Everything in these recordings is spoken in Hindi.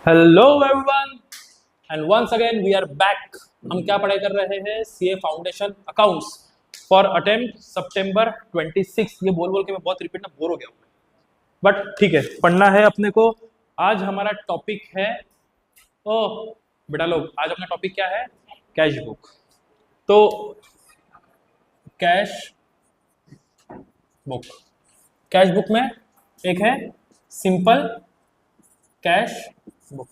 Hello everyone and once again we are back. हम क्या पढ़ाई कर रहे हैं? CA foundation accounts for attempt सितंबर 26। ये बोल बोल के मैं बहुत रिपीट ना बोर हो गया हूँ, बट ठीक है, पढ़ना है अपने को। आज हमारा टॉपिक है, ओह बेटा लोग, आज अपना टॉपिक क्या है? Cash book. तो कैश बुक, कैश बुक में एक है simple cash book,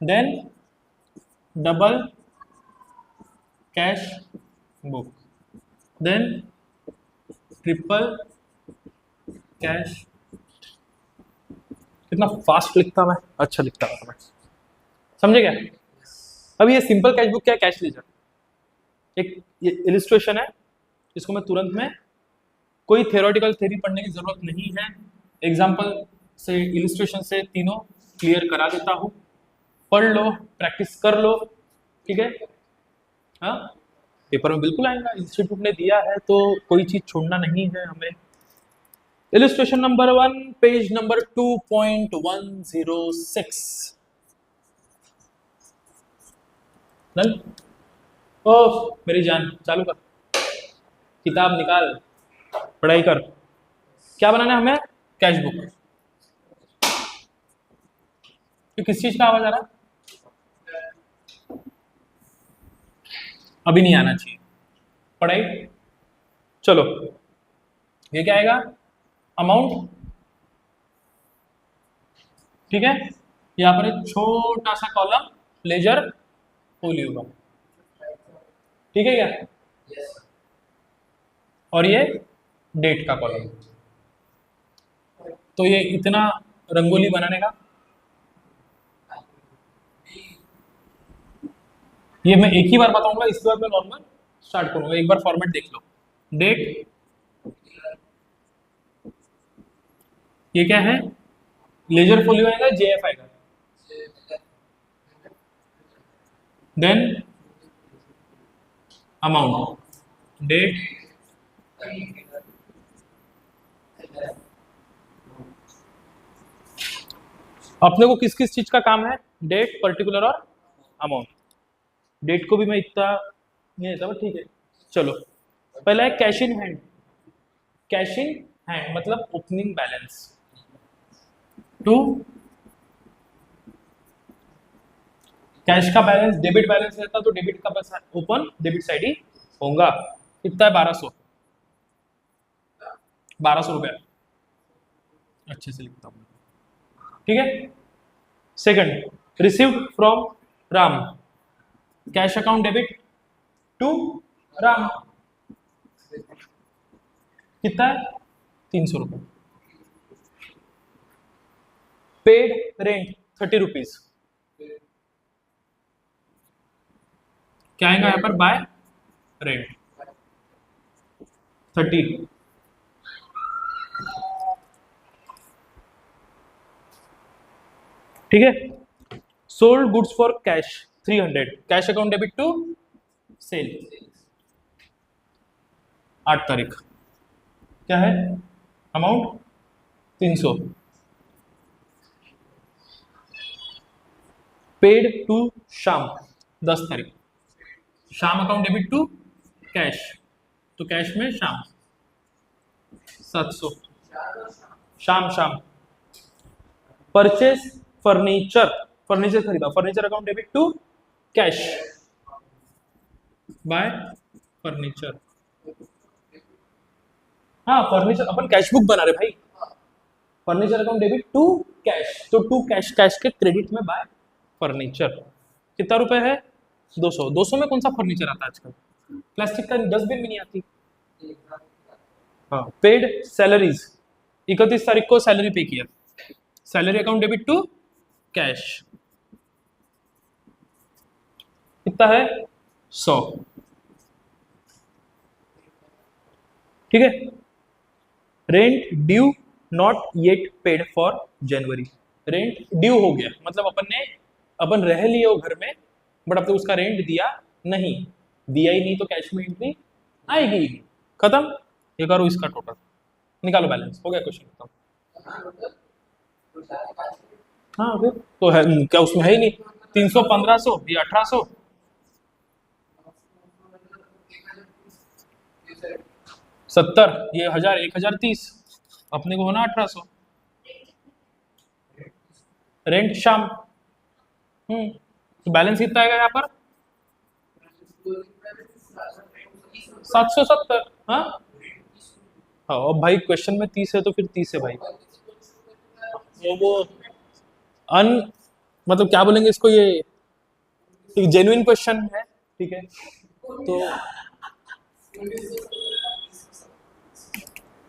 then double cash book, then triple cash. कितना फास्ट लिखता मैं, अच्छा लिखता था मैं, समझे क्या? अब ये सिंपल कैश बुक क्या है? कैश लेजर एक ये इलिस्ट्रेशन है, इसको मैं तुरंत में, कोई थियोरेटिकल थ्योरी पढ़ने की जरूरत नहीं है, एग्जाम्पल से इलिस्ट्रेशन से तीनों क्लियर करा देता हूँ। पढ़ लो, प्रैक्टिस कर लो, ठीक है? हाँ, पेपर में बिल्कुल आएगा, इंस्टीट्यूट ने दिया है तो कोई चीज छोड़ना नहीं है हमें। Illustration number 1, page number 2.106। Done? Oh मेरी जान, चालू कर, किताब निकाल, पढ़ाई कर। क्या बनाना है हमें? Cash book. तो किस चीज का आवाज आ रहा? अभी नहीं आना चाहिए, पढ़ाई। चलो, ये क्या आएगा? अमाउंट, ठीक है? यहाँ पर एक छोटा सा कॉलम लेजर फोलियो का, ठीक है क्या? और ये डेट का कॉलम। तो ये इतना रंगोली बनाने का, ये मैं एक ही बार बताऊंगा, इसके बाद मैं नॉर्मल स्टार्ट करूंगा। एक बार फॉर्मेट देख लो। डेट, ये क्या है? लेजर फोलियो आएगा, जेएफ आएगा, देन अमाउंट, डेट, अपने को किस किस चीज का काम है? डेट, पर्टिकुलर और अमाउंट। डेट को भी मैं इतना नहीं देता, ठीक है। चलो, पहला है cash in hand. Cash in hand मतलब ओपनिंग बैलेंस टू, कैश का बैलेंस, डेबिट बैलेंस रहता तो डेबिट का पैसा ओपन डेबिट साइड ही होगा। कितना है? 1200, 1200 रुपया, अच्छे से लिखता हूँ, ठीक है। Second, received from Ram, cash account debit to Ram, कितना है? 300 रुपये। पेड रेंट 30 रुपीज, क्या आएगा यहाँ पर? बाय रेंट 30, ठीक है। Sold goods for cash 300, cash account debit to sale, 8 तारीख, क्या है? अमाउंट 300। पेड टू शाम 10 तारीख, Shyam account debit to cash, तो कैश में Shyam 700, Shyam Shyam. Purchase furniture, furniture खरीदा, furniture account debit to cash, by furniture. हाँ, फर्नीचर अपन कैश बुक बना रहे भाई, furniture account debit to cash, तो टू कैश, कैश के क्रेडिट में बाय फर्नीचर। कितना रुपए है? 200। 200 में कौन सा फर्नीचर आता है आजकल? प्लास्टिक का डस्टबिन भी नहीं आती। हाँ, पेड सैलरीज, 31 तारीख को सैलरी पे किया, salary account debit to cash, कितना है? 100, ठीक है। Rent due not yet paid for January, rent due हो गया मतलब अपन रह लिए वो घर में, बट अब तक उसका रेंट दिया नहीं, दिया ही नहीं तो कैश में एंट्री आएगी। खत्म। ये करो इसका टोटल, निकालो बैलेंस, हो गया क्वेश्चन खत्म। हाँ फिर तो है क्या, उसमें है ही नहीं। 300, 1500, ये 1800, 70, ये 1000, 1030, अपने को होना 1800। रेंट शाम। तो बैलेंस कितना आएगा यहाँ पर? 770। हाँ हाँ, अब भाई क्वेश्चन में 30 है तो फिर 30 है भाई। वो अन मतलब क्या बोलेंगे इसको, ये एक जेन्युइन क्वेश्चन है, ठीक है। तो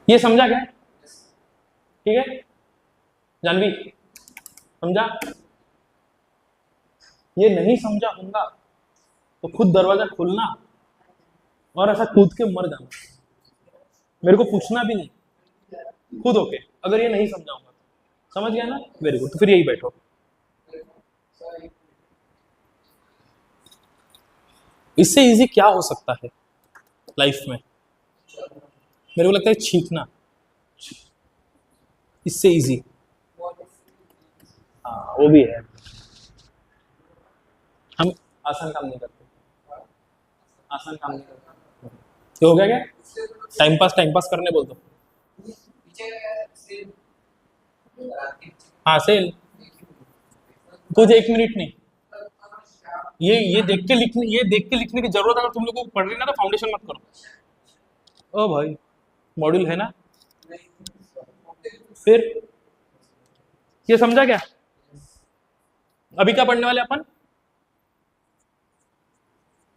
ये समझा क्या? ठीक है जानवी, समझा? ये नहीं समझा होगा तो खुद दरवाजा खोलना और ऐसा कूद के मर जाना, मेरे को पूछना भी नहीं, खुद होके। अगर ये नहीं समझा होगा तो समझ गया ना, वेरी गुड, तो फिर यही बैठो। इससे इजी क्या हो सकता है लाइफ में? मेरे को लगता है छींकना, इससे इजी। हाँ वो भी है, हम आसान काम नहीं करते, आसान काम नहीं करते। ये हो गया क्या? टाइम पास करने बोल दो। हाँ सेल, कुछ 1 मिनट नहीं। ये देख के लिखने की जरूरत अगर तुम लोगों को पड़ रही ना तो फाउंडेशन मत करो। ओ भाई मॉड्यूल है ना, फिर ये समझा क्या? अभी क्या पढ़ने वाले अपन?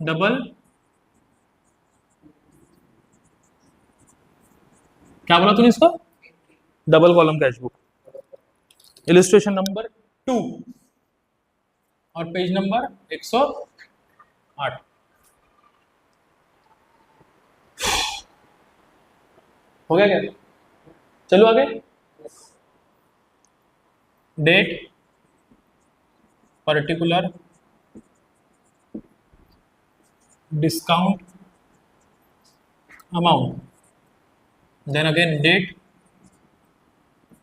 डबल, क्या बोला तूने इसको? Double column cash book, illustration number 2 और पेज नंबर 108। हो गया क्या? चलो आगे। Date, particular, discount, amount, then again date,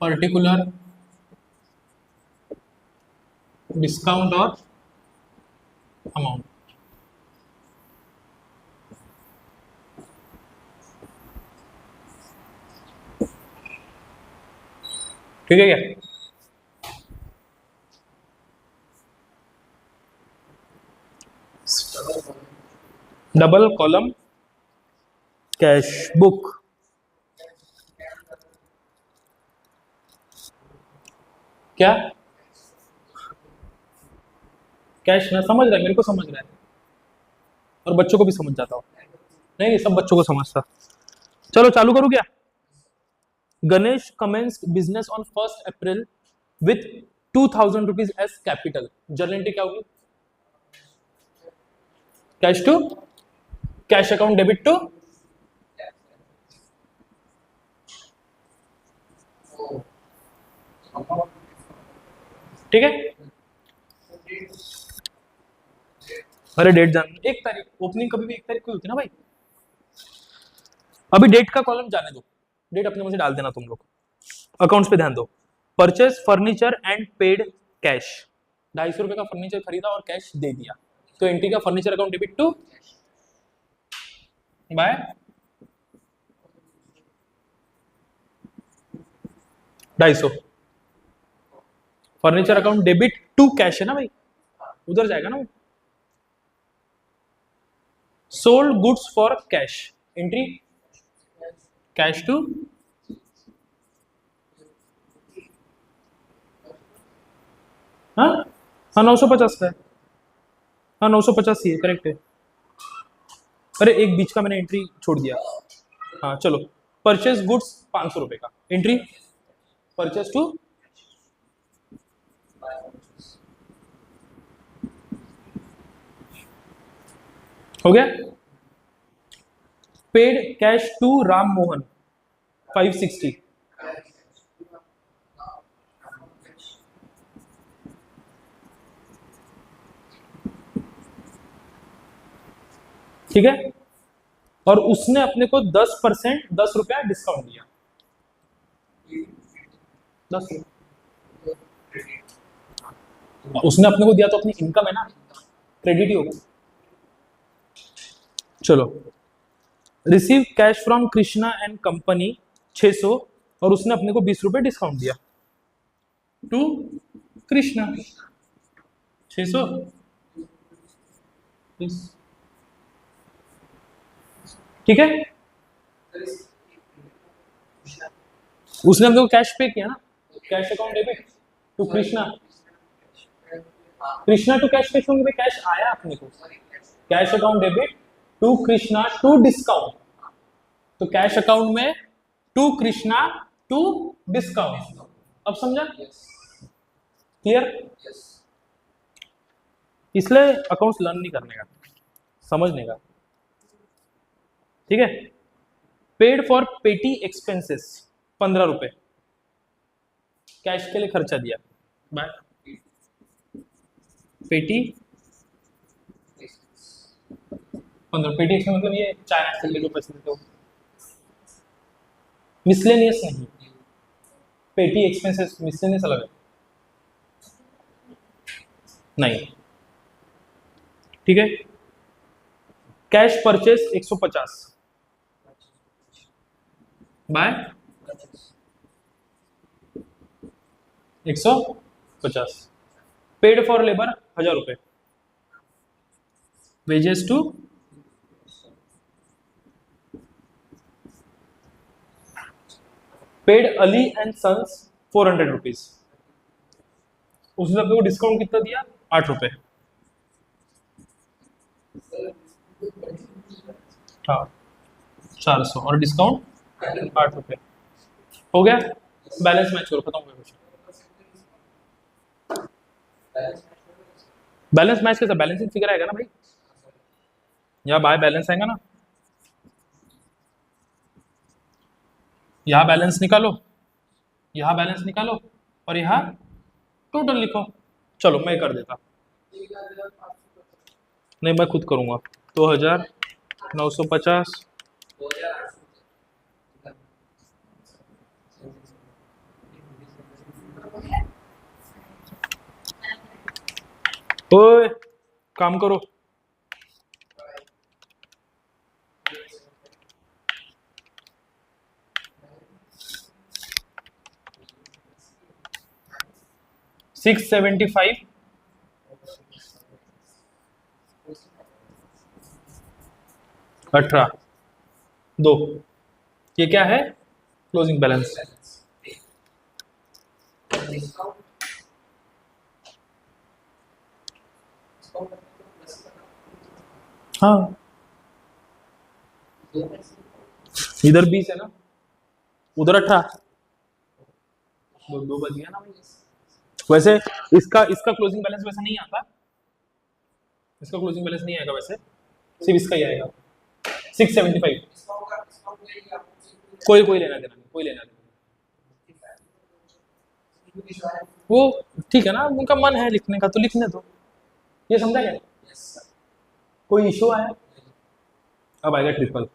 particular, discount और अमाउंट। ठीक है क्या? डबल कॉलम कैश बुक, क्या कैश ना समझ रहा है, मेरे को समझ रहा है और बच्चों को भी समझ जाता हूँ। नहीं नहीं, सब बच्चों को समझता। चलो चालू करूँ क्या? Ganesh commences business on 1 April with 2000 rupees as capital. Journal entry क्या होगी? Cash to cash account debit to ठीक है। अरे डेट जान, 1 तारीख ओपनिंग कभी भी 1 तारीख को होती है ना भाई। अभी डेट का कॉलम जाने दो, डेट अपने मुझे डाल देना तुम लोग, अकाउंट्स पे ध्यान दो। Purchase furniture and paid cash, 250 रुपए का फर्नीचर खरीदा और कैश दे दिया, तो एंट्री का furniture account debit to by 250। Furniture account debit to cash है ना भाई, उधर जाएगा ना वो। Sold goods for cash, entry cash to हाँ हाँ 950 का है, हाँ 950 ही है, करेक्ट है। अरे एक बीच का मैंने एंट्री छोड़ दिया। हाँ चलो, परचेज गुड्स 500 रुपए का, एंट्री परचेज टू हो गया। Paid cash to Ram Mohan 560, ठीक है। और उसने अपने को 10%, 10 रुपया डिस्काउंट दिया, 10 रुपये। उसने अपने को दिया तो अपनी इनकम है ना, क्रेडिट ही होगा। चलो, receive cash from Krishna and company 600, और उसने अपने को 20 रुपए डिस्काउंट दिया टू कृष्णा 600। ठीक है, उसने अपने को कैश पे किया ना, cash account debit to Krishna. Krishna to cash pay क्योंकि कैश आया अपने को, cash account debit to Krishna to discount, तो कैश अकाउंट में टू कृष्णा टू डिस्काउंट। अब समझा, क्लियर? इसलिए अकाउंट्स लर्न नहीं करने का, समझने का। ठीक है, पेड फॉर पेटी एक्सपेंसेस 15 रुपए, कैश के लिए खर्चा दिया बाय पेटी 15। पेटी एक्सपेंस मतलब ये चाय नाश्ते के लिए जो पैसे देते हो, मिसलेनियस नहीं, पेटी एक्सपेंसेस मिसलेनियस अलग है नहीं। ठीक है, cash purchase 150 by 150, paid for labour 1000 रुपए, wages to paid Ali and sons 400 rupees, उसने अपने को डिस्काउंट कितना दिया 8 रुपए। हाँ 400 और डिस्काउंट 8 रुपए, हो गया। बैलेंस मैच करो, खत्म हो गया क्वेश्चन। बैलेंस मैच कैसा, बैलेंसिंग फिगर आएगा ना भाई, यहाँ बाय बैलेंस आएगा ना, यहाँ बैलेंस निकालो, यहाँ बैलेंस निकालो, और यहाँ टोटल लिखो। चलो मैं कर देता, नहीं मैं खुद करूंगा। 2950 ओए काम करो। सिक्स 75 18 2, ये क्या है, क्लोजिंग बैलेंस। हाँ इधर 20 है ना, उधर 18, दो बच गया ना भाई। वैसे इसका इसका क्लोजिंग बैलेंस वैसे नहीं आता, इसका क्लोजिंग बैलेंस नहीं आएगा वैसे, सिर्फ इसका ही आएगा 675। कोई कोई लेना देना नहीं, कोई लेना देना वो ठीक है ना, उनका मन है लिखने का तो लिखने दो, ये समझा क्या? कोई इशू आया? अब आएगा ट्रिपल।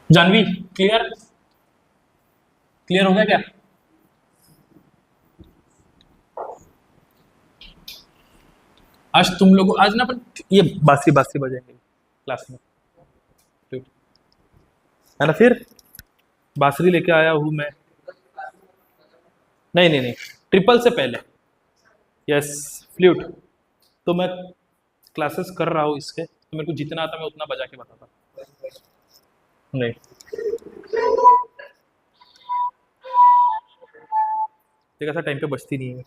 जानवी क्लियर, क्लियर हो गया क्या? आज तुम लोग आज ना अपन ये बासी बासी बजाएंगे क्लास में, है ना? फिर बांसुरी लेके आया हूँ मैं, नहीं नहीं नहीं, ट्रिपल से पहले, यस फ्लूट। तो मैं क्लासेस कर रहा हूँ इसके, तो मेरे को जितना आता मैं उतना बजा के बताता नहीं। देखा था टाइम पे बजती नहीं है।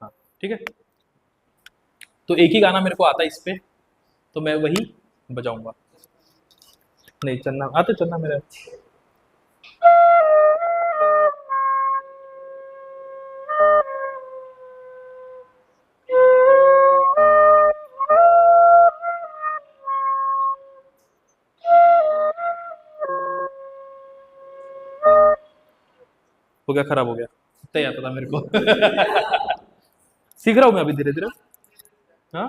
हाँ ठीक है, तो एक ही गाना मेरे को आता है इस पे, तो मैं वही बजाऊंगा। नहीं चन्ना आता, चन्ना मेरा हो गया, खराब हो गया, इतना ही आता था मेरे को। सीख रहा हूँ मैं अभी धीरे धीरे। हाँ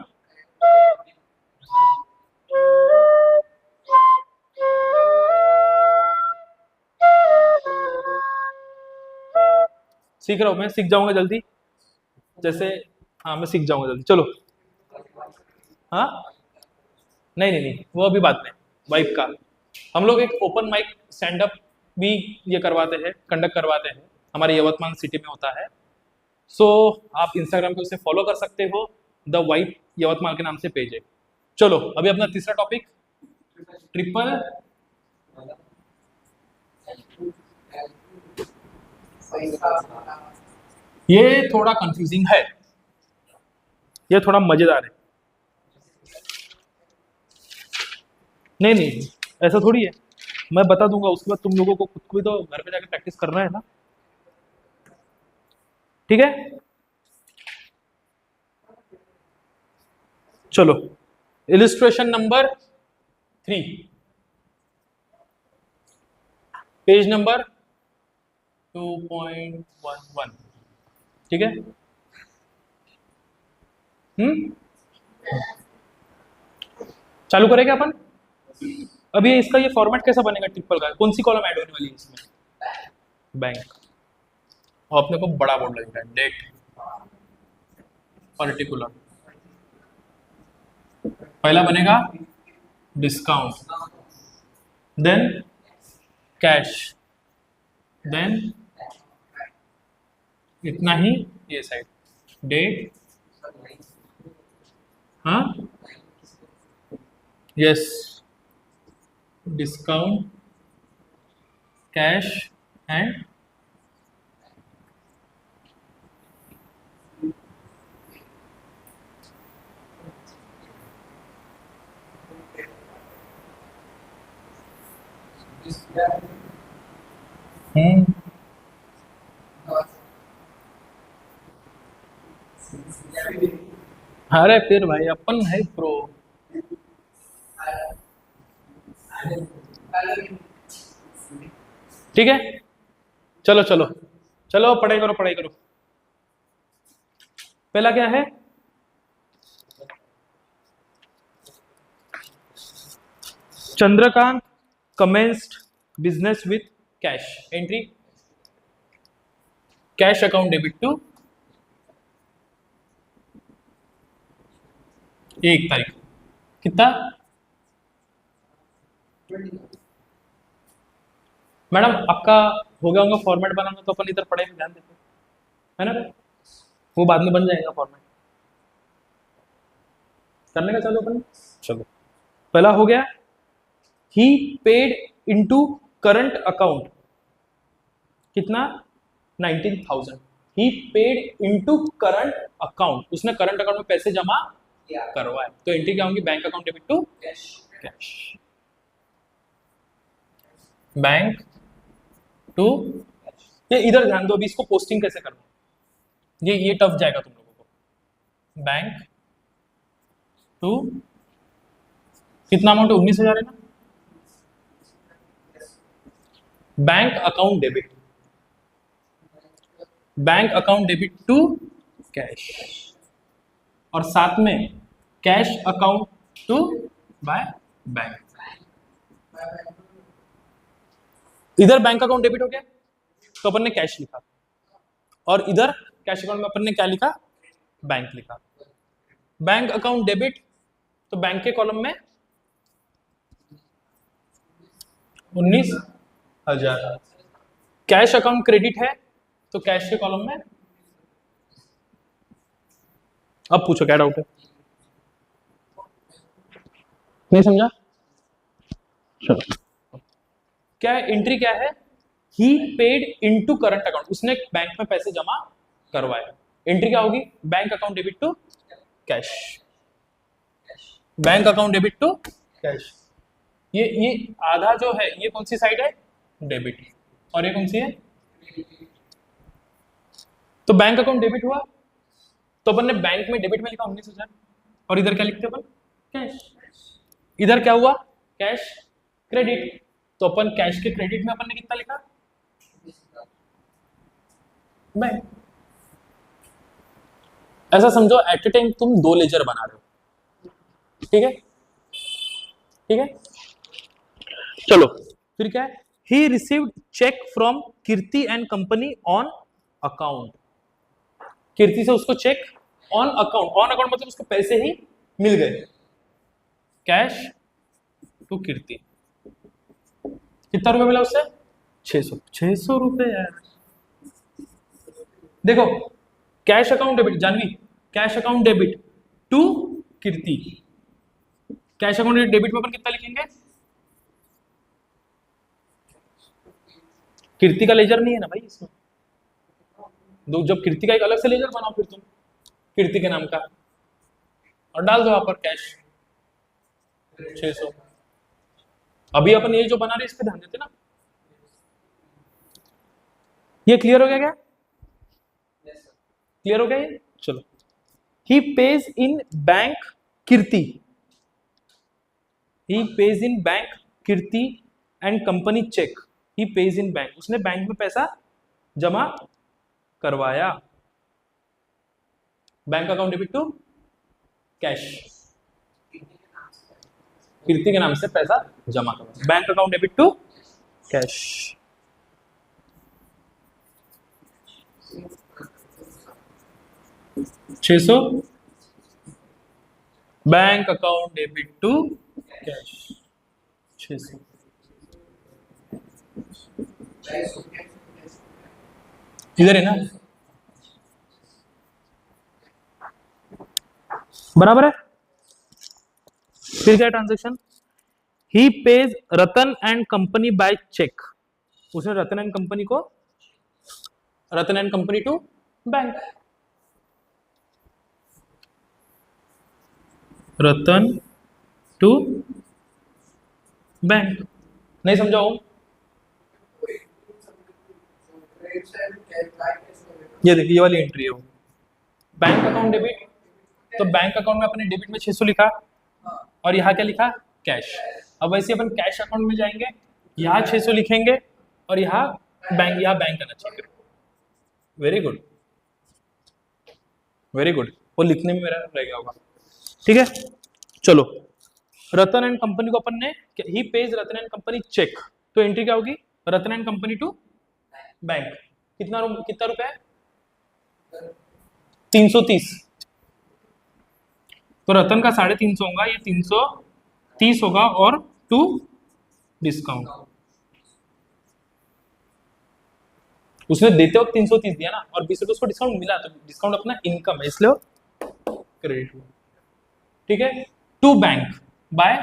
सीख रहा हूँ मैं, सीख जाऊंगा जल्दी जैसे। हाँ मैं सीख जाऊंगा जल्दी, चलो। हाँ नहीं नहीं नहीं, वो अभी बाद में, वाइब का। हम लोग एक ओपन माइक स्टैंड अप भी ये करवाते हैं, कंडक्ट करवाते हैं, हमारे यवतमाल सिटी में होता है। सो आप इंस्टाग्राम पे उसे फॉलो कर सकते हो, द वाइब यवतमाल के नाम से पेज है। चलो अभी अपना तीसरा टॉपिक, ट्रिपल ये थोड़ा कंफ्यूजिंग है, ये थोड़ा मजेदार है। नहीं नहीं, ऐसा थोड़ी है, मैं बता दूंगा, उसके बाद तुम लोगों को खुद को भी तो घर पे जाके प्रैक्टिस करना है ना, ठीक है। चलो इलिस्ट्रेशन नंबर 3, पेज नंबर 2.11, ठीक है। चालू करेंगे अपन। अभी इसका ये फॉर्मेट कैसा बनेगा ट्रिपल का, कौन सी कॉलम ऐड होने वाली है इसमें? बैंक। और अपने को बड़ा बोर्ड लगेगा, डेट पर्टिकुलर। पहला बनेगा डिस्काउंट, देन कैश, देन इतना ही ये साइड, डेट, हाँ यस, डिस्काउंट, कैश एंड अरे फिर भाई अपन है प्रो। ठीक है, चलो चलो चलो, पढ़ाई करो पढ़ाई करो। पहला क्या है, Chandrakant commenced business with cash entry, cash account debit to 1 तारीख, कितना? मैडम आपका हो गया होगा फॉर्मेट बनाना, तो अपन इधर पढ़ाई में ध्यान देते हैं, है ना, वो बाद में बन जाएगा फॉर्मेट, करने का चालू अपन। चलो पहला हो गया, he paid into current account, कितना? 19,000। He paid into current account, उसने करंट अकाउंट में पैसे जमा करवाए, तो एंट्री क्या होगी? Bank account debit to cash, bank to. ये इधर ध्यान दो, अभी इसको पोस्टिंग कैसे करना, ये टफ जाएगा तुम लोगों को। बैंक टू, कितना अमाउंट है? 19,000 है ना। Bank account debit, bank account debit to cash, और साथ में cash account to by bank. इधर बैंक अकाउंट डेबिट हो गया तो अपन ने कैश लिखा, और इधर कैश अकाउंट में अपन ने क्या लिखा? बैंक लिखा। बैंक अकाउंट डेबिट, तो बैंक के कॉलम में 19,000। कैश अकाउंट क्रेडिट है, तो कैश के कॉलम में, अब पूछो क्या डाउट है, नहीं समझा? चलो क्या एंट्री क्या है? He paid into current account, उसने बैंक में पैसे जमा करवाए। एंट्री क्या होगी? Bank account debit to cash, bank account debit to cash. ये आधा जो है, ये कौन सी साइड है? डेबिट, और ये कौन सी है? तो बैंक अकाउंट डेबिट हुआ, तो अपन ने बैंक में डेबिट में लिखा 19,000, और इधर क्या लिखते अपन? कैश। इधर क्या हुआ? कैश क्रेडिट, तो अपन कैश के क्रेडिट में अपन ने कितना लिखा? बैंक। ऐसा समझो एट ए टाइम तुम 2 लेजर बना रहे हो, ठीक है, ठीक है। चलो फिर क्या है, he received cheque from Kirti and company on account, Kirti से उसको cheque on account, on account मतलब उसको पैसे ही मिल गए, कैश टू कीर्ति। कितना रुपए मिला उससे? 600। 600 रुपए यार। देखो cash account debit, Janvi cash account debit to Kirti, cash account debit में अपन कितना लिखेंगे? कीर्ति का लेजर नहीं है ना भाई इसमें, जब कीर्ति का एक अलग से लेजर बनाओ फिर तुम कीर्ति के नाम का और डाल दो वहां पर कैश 600। अभी अपन ये जो बना रहे इस पे ध्यान देते ना। ये क्लियर हो गया क्या? क्लियर हो गया ये? चलो, he pays in bank Kirti, he pays in bank Kirti and company cheque, he pays in bank, उसने बैंक में पैसा जमा करवाया, bank account debit to cash, Kirti के नाम से पैसा जमा करवाया, bank account debit to cash. $600 bank account debit to cash 600। इधर है ना, बराबर है। फिर क्या transaction? He pays Ratan and company by cheque, उसने रतन एंड कंपनी को, Ratan and company to bank, Ratan to bank. नहीं समझाओ? ये देखिए ये वाली एंट्री है वो, बैंक अकाउंट डेबिट, तो बैंक अकाउंट में अपने डेबिट में 600 लिखा और यहाँ क्या लिखा? कैश। अब वैसे अपन कैश अकाउंट में जाएंगे, यहाँ 600 लिखेंगे और यहाँ बैंक आना चाहिए। वेरी गुड, वेरी गुड, वो लिखने में मेरा रह गया होगा। ठीक है, चलो रतन एंड कंपनी को अपन ने, he pays Ratan and company cheque, तो एंट्री क्या होगी? Ratan and company to bank. कितना रुपया है? 330। तो रतन का 350 होगा, ये 330 होगा और टू डिस्काउंट, उसने देते वक्त 330 दिया ना और 20 रुपए उसको डिस्काउंट मिला, तो डिस्काउंट अपना इनकम है इसलिए क्रेडिट हुआ। ठीक है, to bank by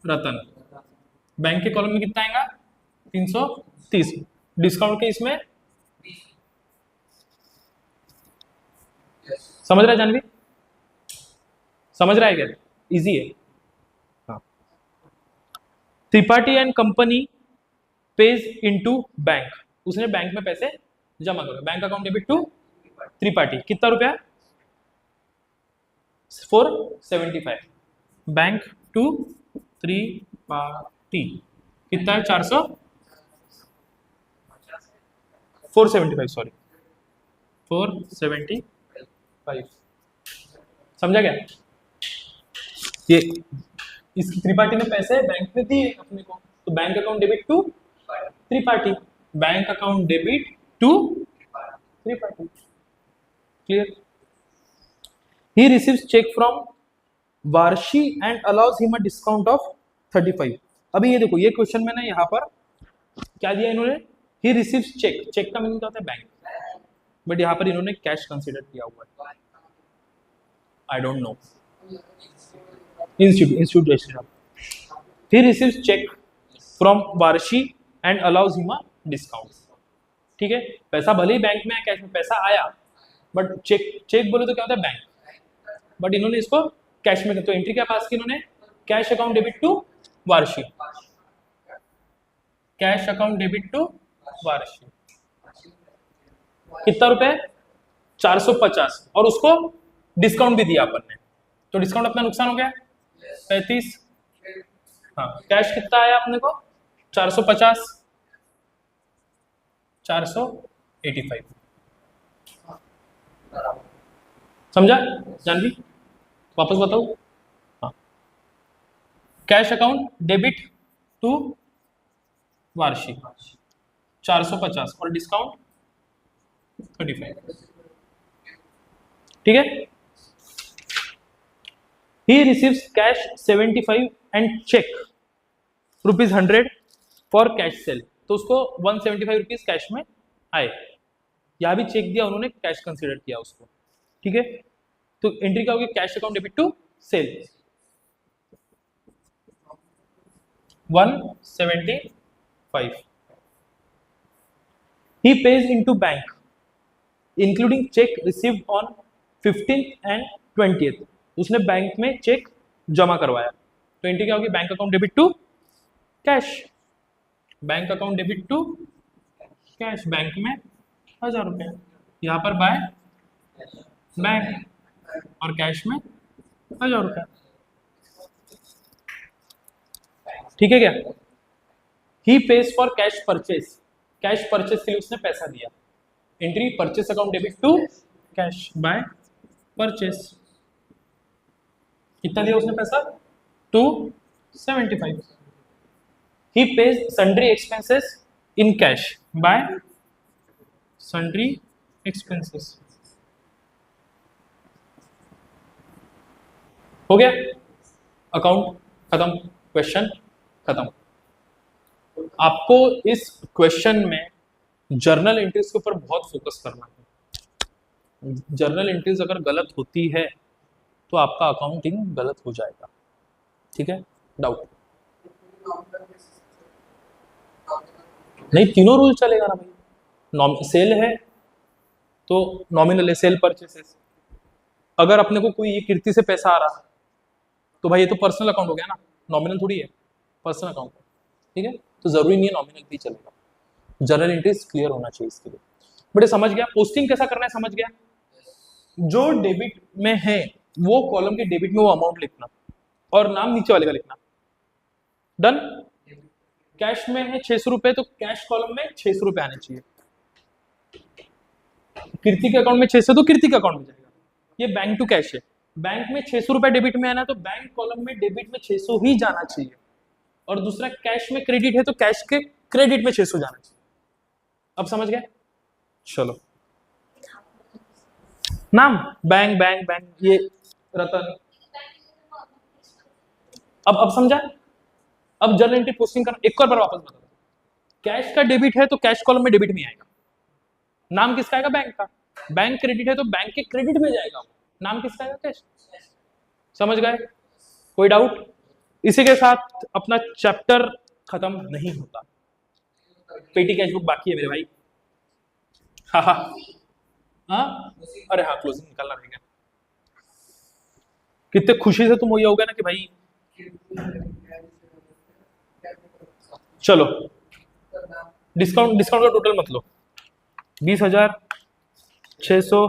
Ratan, bank के कॉलम में कितना आएगा? 330, डिस्काउंट के इसमें समझ रहा है जानवी? समझ रहा है क्या? इजी है। हाँ, Tripathi and company pays into bank, उसने बैंक में पैसे जमा करो, bank account debit to Tripathi, कितना रुपया? 475, बैंक टू त्रिपाठी कितना है? 475, सॉरी 475। समझा क्या? ये इसकी त्रिपाठी ने पैसे बैंक में दिए अपने को, तो bank account debit to Tripathi, bank account debit to Tripathi. Clear? He receives check from Varshi and allows him a discount of 35। अभी ये देखो, ये क्वेश्चन में ना यहाँ पर क्या दिया इन्होंने? He receives check, चेक का मीनिंग क्या होता है? बैंक, बट यहाँ पर इन्होंने कैश कंसीडर किया हुआ है। I don't know, institute. He receives check from Varshi and allows him a discount। ठीक है, पैसा भले ही बैंक में कैश में पैसा आया, बट चेक बोले तो क्या होता है? बैंक, बट इन्होंने इसको कैश में, तो एंट्री क्या पास की इन्होंने? कैश अकाउंट डेबिट टू वार्षिक, कैश अकाउंट डेबिट टू वार्षिक, कितना रुपए? 450, और उसको डिस्काउंट भी दिया अपन ने, तो डिस्काउंट अपना नुकसान हो गया 35। हाँ, कैश कितना आया अपने को? 450, 485। समझा जानवी? वापस बताओ। हाँ, कैश अकाउंट डेबिट टू वार्षिक 450 और डिस्काउंट 35, ठीक है। He receives cash 75 and cheque ₹100 for cash sale, तो उसको 175 रुपीज कैश में आए, यहां भी चेक दिया उन्होंने, कैश कंसीडर किया उसको, ठीक है। तो एंट्री क्या होगी, cash account debit to sale 175। He pays into bank including cheque received on 15th and 20th, उसने बैंक में चेक जमा करवाया, तो एंट्री क्या होगी, bank account debit to cash, bank account debit to cash, bank में 1000 रुपये, यहाँ पर बाय बैंक और कैश में 1000 रुपये, ठीक है क्या। He pays for cash purchase, cash purchase के लिए उसने पैसा दिया, entry purchase account debit to cash by purchase, कितना दिया उसने पैसा, 275। He pays sundry expenses in cash by sundry expenses, हो गया, अकाउंट खत्म, क्वेश्चन खत्म। आपको इस क्वेश्चन में जर्नल एंट्रीज के ऊपर बहुत फोकस करना है, जर्नल एंट्रीज अगर गलत होती है तो आपका अकाउंटिंग गलत हो जाएगा, ठीक है। डाउट नहीं, तीनों रूल चलेगा ना भाई, सेल है तो नॉमिनल है, सेल परचेसेस, अगर अपने को कोई ये कीर्ति से पैसा आ रहा तो भाई ये तो पर्सनल अकाउंट हो गया ना, नॉमिनल थोड़ी है, पर्सनल अकाउंट, ठीक है। तो जरूरी नहीं है नॉमिनल भी चलेगा, जर्नल एंट्रीज क्लियर होना चाहिए इसके लिए। बट समझ गया पोस्टिंग कैसा करना है, समझ गया, जो डेबिट में है वो कॉलम के डेबिट में वो अमाउंट लिखना और नाम नीचे वाले का लिखना, डन। कैश में है 600 रुपए, तो कैश कॉलम में 600 रुपए आने चाहिए, कीर्ति के अकाउंट में 600 तो कीर्ति के अकाउंट में जाएगा, ये बैंक टू कैश है, बैंक में 600 रुपए डेबिट में आना है तो बैंक कॉलम में डेबिट में 600 ही जाना चाहिए, और दूसरा कैश में क्रेडिट है तो कैश के क्रेडिट में 600 जाना चाहिए। अब समझ गए, चलो नाम बैंक बैंक बैंक, ये रतन, अब समझा। अब जर्नल एंट्री पोस्टिंग करना, एक और बार वापस बता, कैश का डेबिट है तो कैश कॉलम में डेबिट में आएगा, नाम किसका आएगा, बैंक का, बैंक क्रेडिट है तो बैंक के क्रेडिट में जाएगा, नाम किसका आएगा, कैश, समझ गए, कोई डाउट। इसी के साथ अपना चैप्टर खत्म नहीं होता, पेटी कैश बुक बाकी है मेरे भाई, हाँ हाँ हाँ, अरे हाँ क्लोजिंग निकालना रहेगा, कितने खुशी से तुम हो गया ना कि भाई, चलो डिस्काउंट डिस्काउंट का टोटल मत लो, 20,000, 600,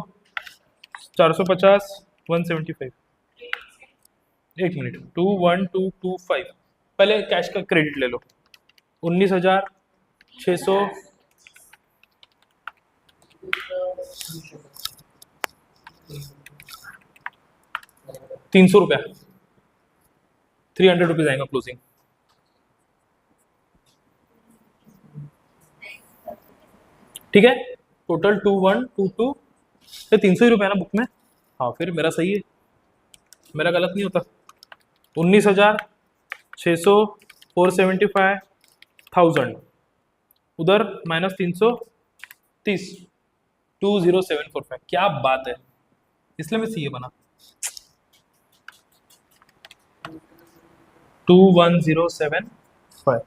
450, 175, एक मिनट, 21225, पहले कैश का क्रेडिट ले लो, 19,600, 300 रुपया, 300 रुपीज आएगा क्लोजिंग, ठीक है। टोटल 2122, 300 ही रुपया ना बुक में, हाँ फिर मेरा सही है, मेरा गलत नहीं होता, 19,600, 475,000, उधर माइनस 330, 20745, क्या बात है, इसलिए मैं सीए बना, 21075।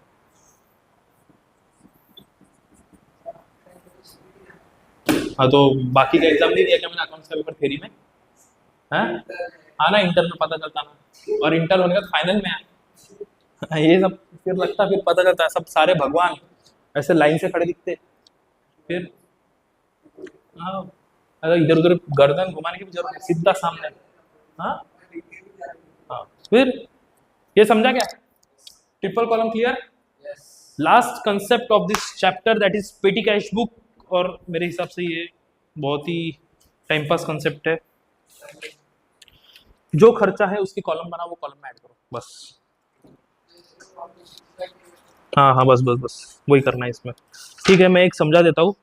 हाँ तो बाकी का एग्जाम नहीं दिया क्या मैंने, अकाउंट्स का पेपर थ्योरी में, हाँ हाँ ना, इंटर में पता चलता ना, और इंटर होने का फाइनल में है ये सब, फिर लगता फिर पता चलता है, सब सारे भगवान ऐसे लाइन से खड़े दिखते, फिर हाँ, अगर इधर उधर गर्दन घुमाने की भी जरूरत है, सीधा सामने, हाँ हाँ, फिर ये समझा क्या, triple column clear. Last concept of this chapter that is पेटी कैश बुक, और मेरे हिसाब से ये बहुत ही टाइम पास कंसेप्ट है, जो खर्चा है उसकी कॉलम बना, वो कॉलम में ऐड करो बस, हाँ हाँ बस बस बस वही करना है इसमें, ठीक है। मैं एक समझा देता हूँ,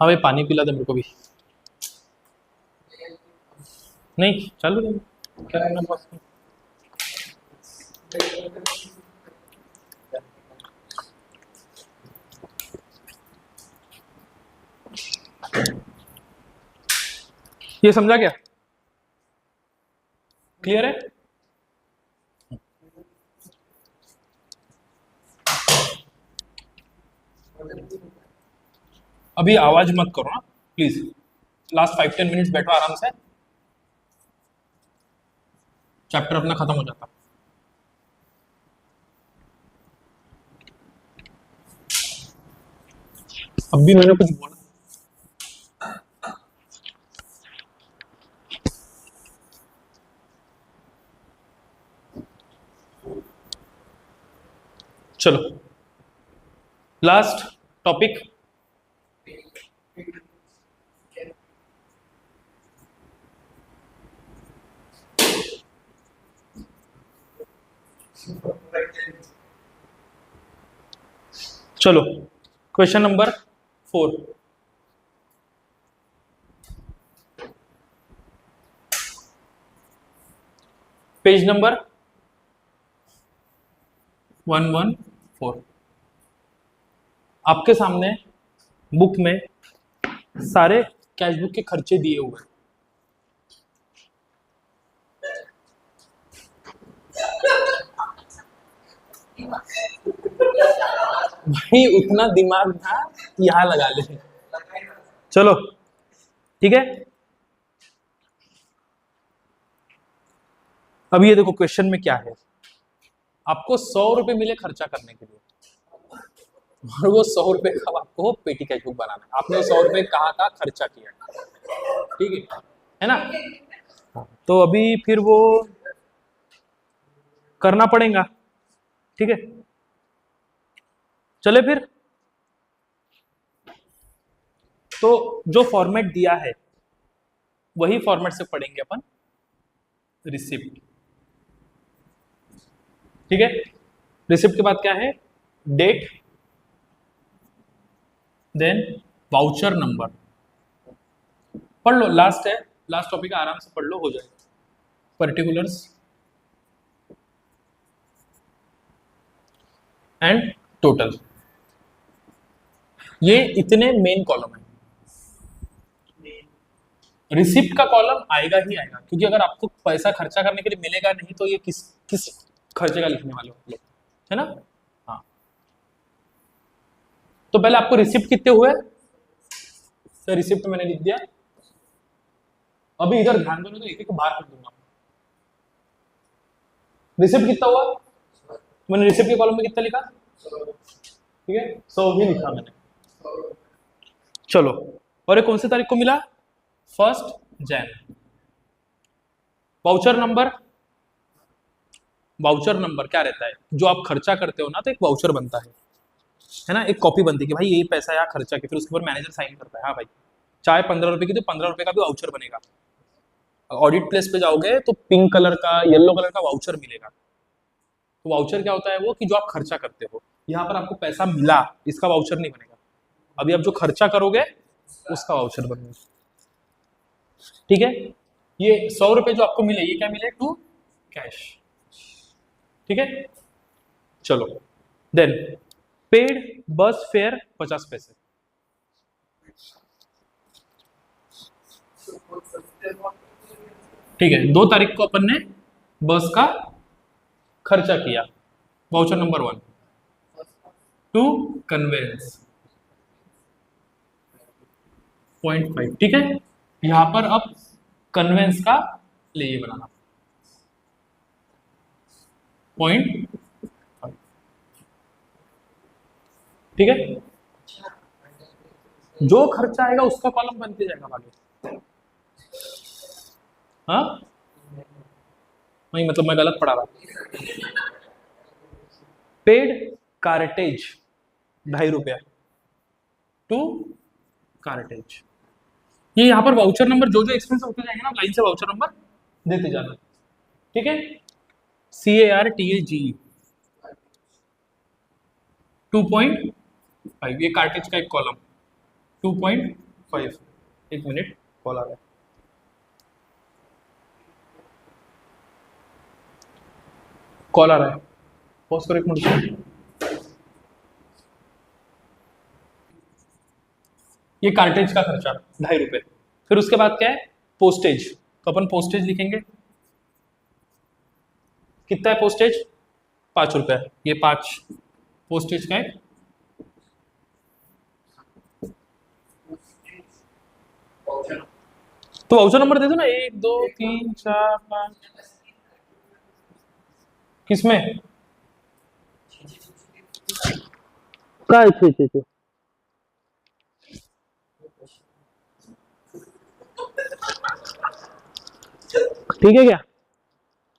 हाँ भाई पानी पिला दे मेरे को भी। नहीं चालू दे, क्या करना बस। ये समझा क्या? क्लियर है? अभी आवाज मत करो ना प्लीज, लास्ट 5-10 मिनट्स बैठो आराम से, चैप्टर अपना खत्म हो जाता। अब भी मैंने कुछ बोला? चलो लास्ट टॉपिक, चलो क्वेश्चन नंबर 4। Page number 114। आपके सामने बुक में सारे कैश बुक के खर्चे दिए हुए हैं। भाई उतना दिमाग था यहाँ लगा ले। चलो ठीक है, अब ये देखो क्वेश्चन में क्या है। आपको 100 रुपए मिले खर्चा करने के लिए, और वो 100 रुपए का आपको पेटी कैश बुक बनाना है। आपने 100 रुपए कहाँ खर्चा किया, ठीक है ना? तो अभी फिर वो करना पड़ेगा, ठीक है? चले फिर, तो जो फॉर्मेट दिया है वही फॉर्मेट से पढ़ेंगे अपन रिसिप्ट, ठीक है? रिसिप्ट के बाद क्या है? Date, then voucher number. पढ़ लो, लास्ट है, लास्ट टॉपिक आराम से पढ़ लो, हो जाएगा। पर्टिकुलर्स एंड टोटल, ये इतने मेन कॉलम है। रिसिप्ट का कॉलम आएगा ही आएगा, क्योंकि अगर आपको पैसा खर्चा करने के लिए मिलेगा नहीं तो ये किस किस खर्चे का लिखने वाले हो, है ना? हाँ, तो पहले आपको रिसिप्ट कितने हुए सर? रिसिप्ट मैंने लिख दिया। अभी इधर ध्यान दो, तो एक एक बार कर दूंगा। रिसिप्ट कितना हुआ? मैंने रिसिप्ट के कॉलम में कितना लिखा? ठीक है, 100 ही लिखा मैंने। चलो, और ये कौन सी तारीख को मिला? 1 जनवरी। वाउचर नंबर, वाउचर नंबर क्या रहता है? जो आप खर्चा करते हो ना, तो एक वाउचर बनता है ना, एक कॉपी बनती है कि भाई ये पैसा यहाँ खर्चा किया, फिर उसके ऊपर मैनेजर साइन करता है। हाँ भाई, चाहे 15 रुपए की, तो 15 रुपए का भी वाउचर बनेगा। ऑडिट प्लेस पे जाओगे तो पिंक कलर का, येलो कलर का वाउचर मिलेगा। तो वाउचर क्या होता है? वो कि जो आप खर्चा करते हो, यहाँ पर आपको पैसा मिला, इसका वाउचर नहीं बनेगा। अभी आप जो खर्चा करोगे उसका वाउचर बनेगा, ठीक है? ये 100 रुपए जो आपको मिले, ये क्या मिले? टू कैश, ठीक है? चलो, देन पेड बस फेयर 50 पैसे। ठीक है, 2 तारीख को अपन ने बस का खर्चा किया, वाउचर नंबर 1। टू कन्वेंस 0.5, ठीक है? यहां पर अब कन्वेंस का लिए बनाना 0.5, ठीक है? जो खर्चा आएगा उसका कॉलम बनते जाएगा आगे। हाँ नहीं, मतलब मैं गलत पढ़ा रहा। पेड कार्टेज 2.5 रुपया, टू कार्टेज। ये यहाँ पर वाउचर नंबर जो जो एक्सपेंस होते जाएंगे ना, लाइन से वाउचर नंबर देते जाना, ठीक है? CARTAGE 2.5, ये कार्टेज का एक कॉलम 2.5, 5। एक मिनट, कॉल आ रहा है। कॉल आ रहा है, पॉज करो एक मिनट। ये कार्टेज का खर्चा 2.5 रुपए। फिर उसके बाद क्या है, पोस्टेज। तो अपन पोस्टेज लिखेंगे, कितना है पोस्टेज, 5 रुपए। ये 5 पोस्टेज का है। तो वाउचर नंबर दे दो ना, 1 2 3 4 5। किसमें काय छे ठीक है क्या।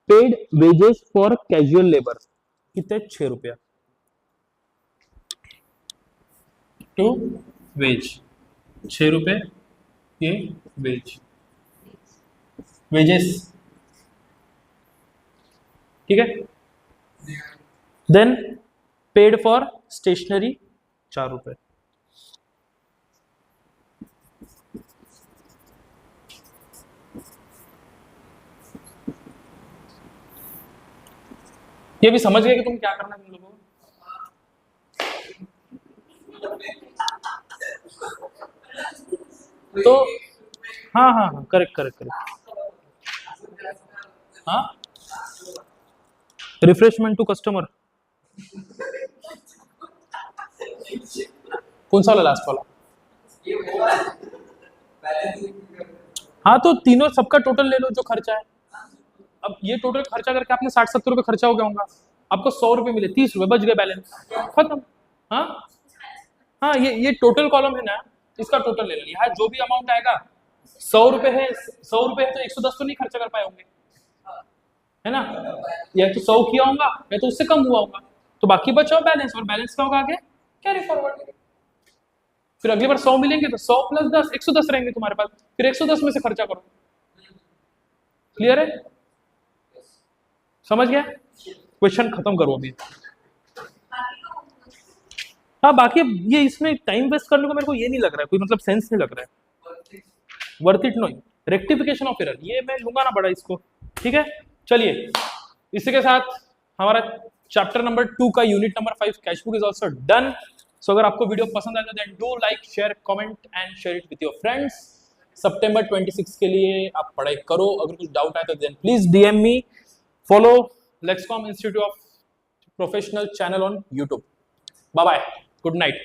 Paid wages for casual labour कितने, 6 रुपया टू वेज, 6 रुपए ये वेज, वेजेस, ठीक है। देन पेड फॉर स्टेशनरी 4 रुपए। ये भी समझ गए कि तुम क्या करना है तुम लोगों को। तो हाँ हाँ हाँ, करेक्ट करेक्ट करेक्ट। हाँ, रिफ्रेशमेंट टू कस्टमर, कौन सा वाला, लास्ट वाला। हाँ, तो तीनों सबका टोटल ले लो जो खर्चा है। अब ये टोटल खर्चा करके आपने 60-70 रुपए खर्चा हो गया होगा, आपको 100 रुपए मिले, 30 रुपए बच गए, बैलेंस खत्म। हाँ हाँ, ये टोटल कॉलम है ना, इसका टोटल ले लो। यहाँ जो भी अमाउंट आएगा, 100 रुपए है, 100 रुपए है तो 110 तो नहीं खर्चा कर पाए होंगे, है ना। या तो 100 किया होगा या तो उससे कम हुआ होगा, तो बाकी बचा बैलेंस, और बैलेंस क्या होगा आगे, कैरी फॉरवर्ड। फिर अगली बार 100 मिलेंगे तो 100 + 10 110 रहेंगे तुम्हारे पास, फिर 110 में से खर्चा करो। क्लियर है, समझ गया, क्वेश्चन खत्म करो अभी। हाँ, बाकी ये इसमें टाइम वेस्ट करने को मेरे को ये नहीं लग रहा है, कोई मतलब सेंस नहीं लग रहा है। वर्थ इट नहीं, रेक्टिफिकेशन ऑफ एरर ये मैं लूंगा ना बड़ा इसको, ठीक है। चलिए, इसी के साथ हमारा चैप्टर नंबर 2 का unit number 5 cash book is also done. So अगर आपको वीडियो पसंद आया then do like, share, comment and share it with your friends. सितंबर 26 के लिए आप पढ़ाई करो, अगर कुछ डाउट आए तो then please DM me. Follow Lexcom institute of professional channel on YouTube. Bye bye, good night.